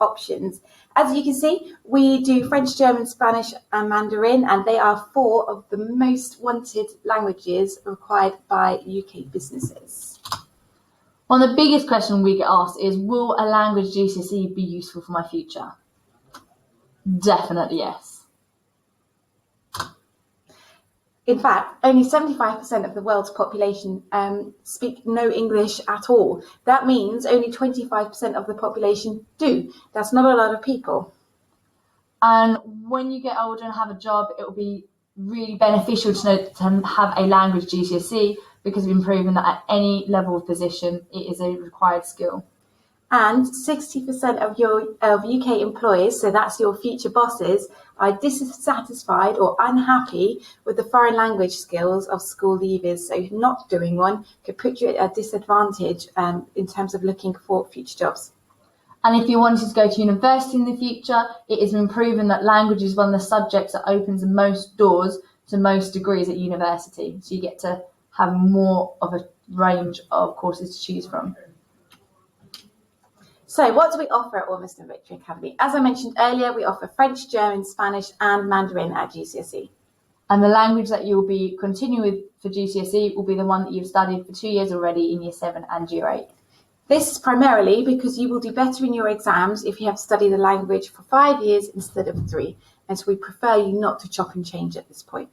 options. As you can see, we do French, German, Spanish and Mandarin, and they are 4 of the most wanted languages required by UK businesses. One of the biggest questions we get asked is, will a language GCSE be useful for my future? Definitely yes. In fact, only 75% of the world's population speak no English at all. That means only 25% of the population do. That's not a lot of people. And when you get older and have a job, it will be really beneficial to have a language GCSE, because we've been proven that at any level of position, it is a required skill. And 60% of UK employees, so that's your future bosses, are dissatisfied or unhappy with the foreign language skills of school leavers. So not doing one could put you at a disadvantage in terms of looking for future jobs. And if you wanted to go to university in the future, it has been proven that language is one of the subjects that opens the most doors to most degrees at university. So you get to have more of a range of courses to choose from. So what do we offer at Ormiston Victory Academy? As I mentioned earlier, we offer French, German, Spanish and Mandarin at GCSE. And the language that you'll be continuing with for GCSE will be the one that you've studied for 2 years already in Year 7 and Year 8. This is primarily because you will do better in your exams if you have studied the language for 5 years instead of 3. And so we prefer you not to chop and change at this point.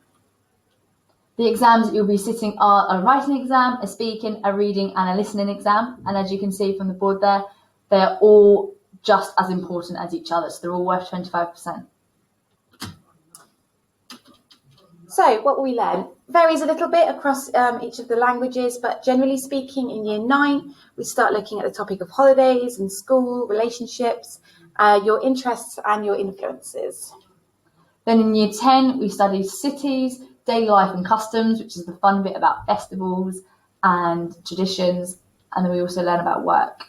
The exams that you'll be sitting are a writing exam, a speaking, a reading and a listening exam. And as you can see from the board there, they're all just as important as each other. So they're all worth 25%. So what we learn varies a little bit across each of the languages, but generally speaking, in Year 9, we start looking at the topic of holidays and school, relationships, your interests and your influences. Then in Year 10, we study cities, daily life and customs, which is the fun bit about festivals and traditions. And then we also learn about work.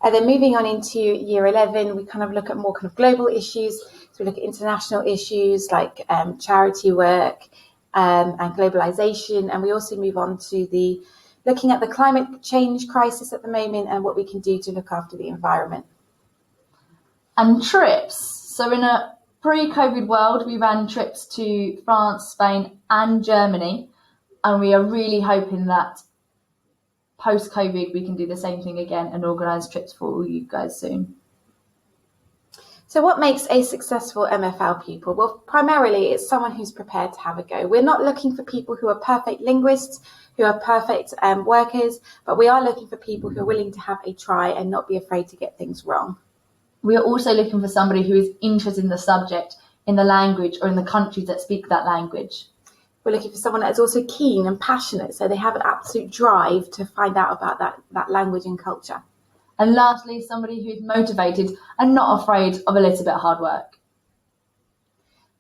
And then moving on into Year 11, we kind of look at more kind of global issues. So we look at international issues like charity work and globalization. And we also move on to looking at the climate change crisis at the moment and what we can do to look after the environment. And trips. So in a pre-COVID world, we ran trips to France, Spain and Germany. And we are really hoping that post-COVID, we can do the same thing again and organise trips for all you guys soon. So what makes a successful MFL pupil? Well, primarily it's someone who's prepared to have a go. We're not looking for people who are perfect linguists, who are perfect workers, but we are looking for people who are willing to have a try and not be afraid to get things wrong. We are also looking for somebody who is interested in the subject, in the language or in the countries that speak that language. We're looking for someone that is also keen and passionate, so they have an absolute drive to find out about that language and culture. And lastly, somebody who is motivated and not afraid of a little bit of hard work.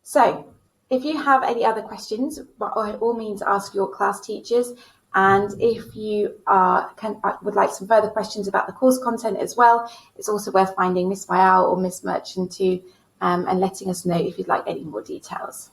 So if you have any other questions, by all means ask your class teachers. And if you would like some further questions about the course content as well, it's also worth finding Miss Mayal or Miss Merchant too, and letting us know if you'd like any more details.